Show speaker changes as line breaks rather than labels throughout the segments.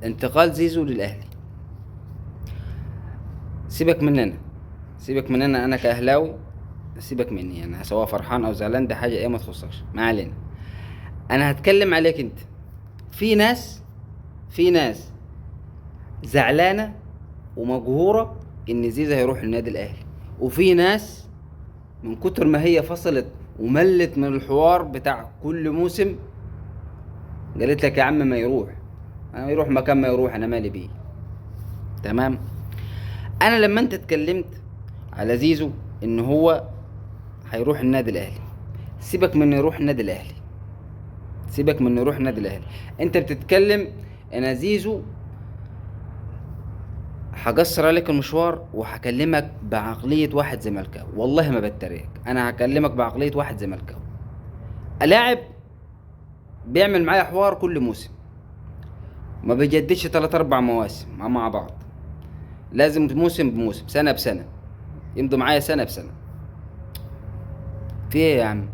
انتقال زيزو للاهلي. سيبك مننا، سيبك مننا انا كاهلاوي، سيبك مني انا، سواء فرحان او زعلان ده حاجه ايه ما تخصكش، ما علينا. انا هتكلم عليك انت. في ناس زعلانه ومقهوره ان زيزو هيروح النادي الاهلي، وفي ناس من كتر ما هي فصلت وملت من الحوار بتاع كل موسم قالت لك يا عم ما يروح، انا يروح مكان ما يروح، انا مالي بيه. تمام. انا لما انت اتكلمت على زيزو ان هو هيروح النادي الاهلي، سيبك من يروح النادي الاهلي، سيبك من يروح النادي الاهلي. انت بتتكلم انا زيزو هقصر عليك المشوار وهكلمك بعقلية واحد زملكاوي، والله ما بتريق، انا هكلمك بعقلية واحد زملكاوي. لاعب بيعمل معايا حوار كل موسم، ما بيجددش 3 4 مواسم مع بعض، لازم موسم بموسم، سنة بسنة، يمضي معايا سنة بسنة. في ايه يا عم؟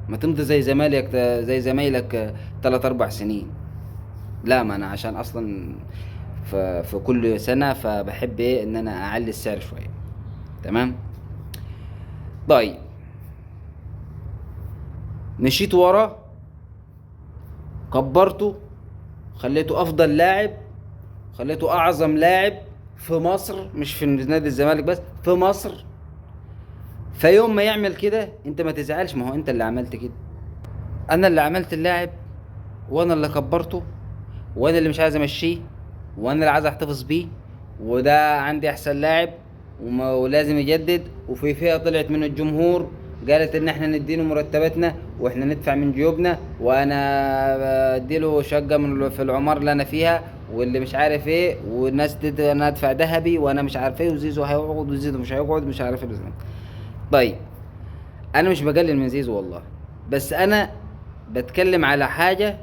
ما تمضي زي زمالك، زي زمايلك 3 4 سنين. لا، ما انا عشان اصلا في كل سنة فبحب ايه ان انا اعلي السعر شوية. تمام. طيب، مشيت وراه، كبرته، خليته افضل لاعب، خليته اعظم لاعب في مصر، مش في نادي الزمالك بس، في مصر. فيوم ما يعمل كده انت ما تزعلش، ما هو انت اللي عملت كده. انا اللي عملت اللاعب، وانا اللي كبرته، وانا اللي مش عايز امشيه، وانا اللي عايز احتفظ بيه، وده عندي احسن لاعب ولازم يجدد. وفي فئة طلعت من الجمهور قالت ان احنا نديله مرتباتنا واحنا ندفع من جيوبنا، وانا اديله شقة من في العمار اللي انا فيها، واللي مش عارف ايه، والناس انا ادفع ذهبي وانا مش عارف ايه، وزيزو هيقعد وزيزو مش هيقعد، مش عارف ايه. طيب، انا مش بقلل من زيزو والله، بس انا بتكلم على حاجة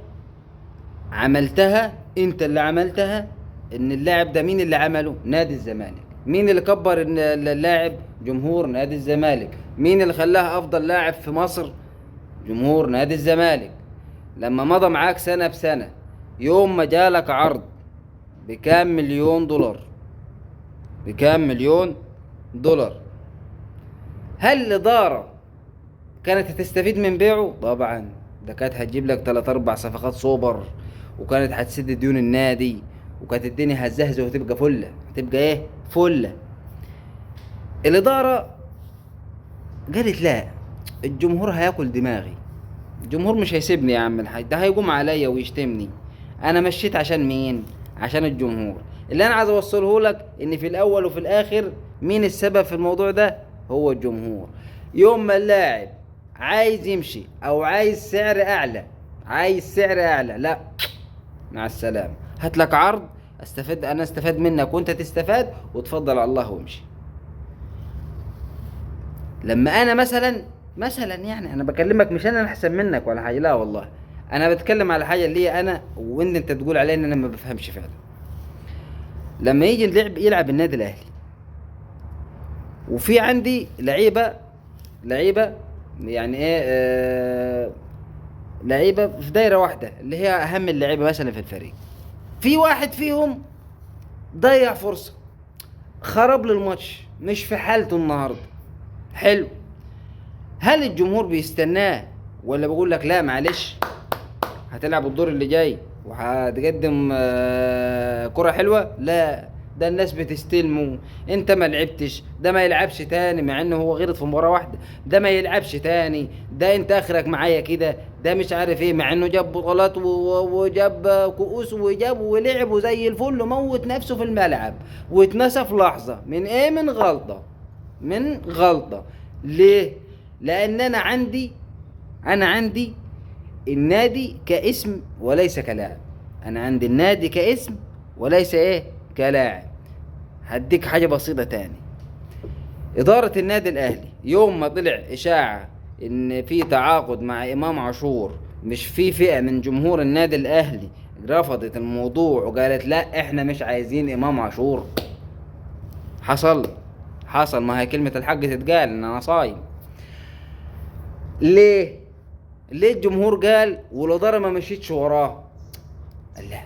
عملتها، انت اللي عملتها. ان اللاعب ده مين اللي عمله؟ نادي الزمالك. مين اللي كبر اللاعب؟ جمهور نادي الزمالك. مين اللي خلاه افضل لاعب في مصر؟ جمهور نادي الزمالك. لما مضى معاك سنة بسنة، يوم ما جالك عرض بكام مليون دولار، بكام مليون دولار، هل الإدارة كانت هتستفيد من بيعه؟ طبعا، ده كانت هتجيب لك 3 4 صفقات سوبر، وكانت هتسد ديون النادي، وكانت الدنيا هتزهزه وتبقى فله، هتبقى ايه؟ فله. الاداره قالت لا، الجمهور هياكل دماغي، الجمهور مش هيسيبني يا عم الحاج، ده هيقوم عليا ويشتمني. انا مشيت عشان مين؟ عشان الجمهور. اللي انا عايز اوصله لك ان في الاول وفي الاخر مين السبب في الموضوع ده؟ هو الجمهور. يوم ما اللاعب عايز يمشي او عايز سعر اعلى، عايز سعر اعلى، لا، مع السلامة، هات لك عرض، استفاد، انا استفاد منك وانت تستفاد، وتفضل على الله وامشي. لما انا مثلا يعني انا بكلمك، مش انا احسن منك ولا حاجه، لا والله، انا بتكلم على حاجه اللي هي انا وان انت تقول علي ان انا ما بفهمش فعلا. لما يجي يلعب النادي الاهلي، وفي عندي لعيبه يعني ايه، لعيبه في دايره واحده اللي هي اهم اللعيبه مثلا في الفريق، في واحد فيهم ضيع فرصه، خرب لي الماتش، مش في حالته النهارده. حلو، هل الجمهور بيستناه ولا بيقول لك لا معلش هتلعب الدور اللي جاي وهتقدم كرة حلوة؟ لا، ده الناس بتستلمه، انت ما لعبتش، ده ما يلعبش تاني مع انه هو غلط في مباراة واحدة، ده ما يلعبش تاني، ده انت اخرك معايا كده، ده مش عارف ايه، مع انه جاب بطولات وجاب كؤوس وجاب ولعب وزي الفل وموت نفسه في الملعب، واتنسى في لحظة من ايه؟ من غلطة. ليه؟ لان انا عندي النادي كاسم وليس كلاعب، انا عندي النادي كاسم وليس ايه؟ كلاعب. هديك حاجة بسيطة تاني. إدارة النادي الأهلي يوم ما طلع إشاعة إن في تعاقد مع إمام عاشور، مش في فئة من جمهور النادي الأهلي رفضت الموضوع وقالت لا إحنا مش عايزين إمام عاشور؟ حصل حصل، ما هي كلمة الحق تتقال إن أنا صايم. ليه؟ ليه الجمهور قال والإدارة ما مشيتش وراه؟ قال لا،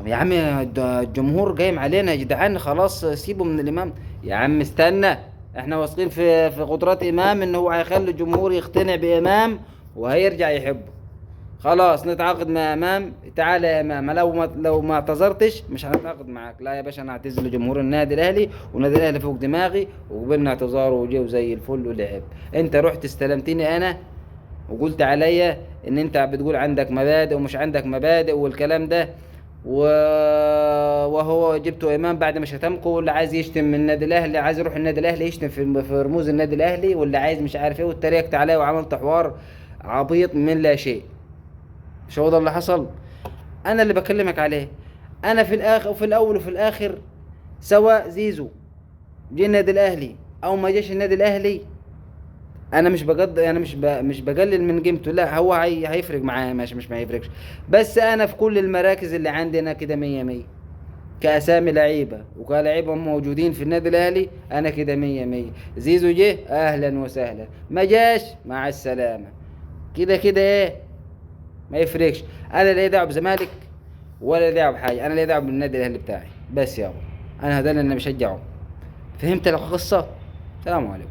يا عم الجمهور قايم علينا يا جدعان، خلاص سيبوا من الامام. يا عم استنى، احنا واثقين في قدرات امام ان هو هيخلي الجمهور يقتنع بامام وهيرجع يحبه. خلاص نتعاقد مع امام، تعالى يا امام، لو ما اعتذرتش مش هنتعاقد معاك. لا يا باشا، انا اعتذر لجمهور النادي الاهلي، والنادي الاهلي فوق دماغي، وقبلنا اعتذاره وجه زي الفل ولعب. انت رحت استلمتني انا وقلت عليا ان انت بتقول عندك مبادئ ومش عندك مبادئ والكلام ده، و... وهو جبته امام بعد ما شتمكم، واللي عايز يشتم من النادي الاهلي، عايز يروح النادي الاهلي يشتم في رموز النادي الاهلي، واللي عايز مش عارف ايه، واتريقت عليه وعملت حوار عبيط من لا شيء. مش هو ده اللي حصل؟ انا اللي بكلمك عليه. انا في الاخر وفي الاول وفي الاخر، سواء زيزو جه النادي الاهلي او ما جاش النادي الاهلي، انا مش بقلل من قيمته، لا هو هيفرق معايا ماشي، مش ما هيفرقش. بس انا في كل المراكز اللي عندي انا كده مية مية، كاسامي لعيبه وكلاعيبه موجودين في النادي الاهلي انا كده مية مية. زيزو جه اهلا وسهلا، ما جاش مع السلامه. كده كده ايه، ما يفرقش. انا لا دعوه بزمالك ولا دعوه بحاجه، انا لا دعوه بالنادي الاهلي بتاعي بس يابا. انا هذا اللي انا بشجعه. فهمت القصه؟ سلام عليكم.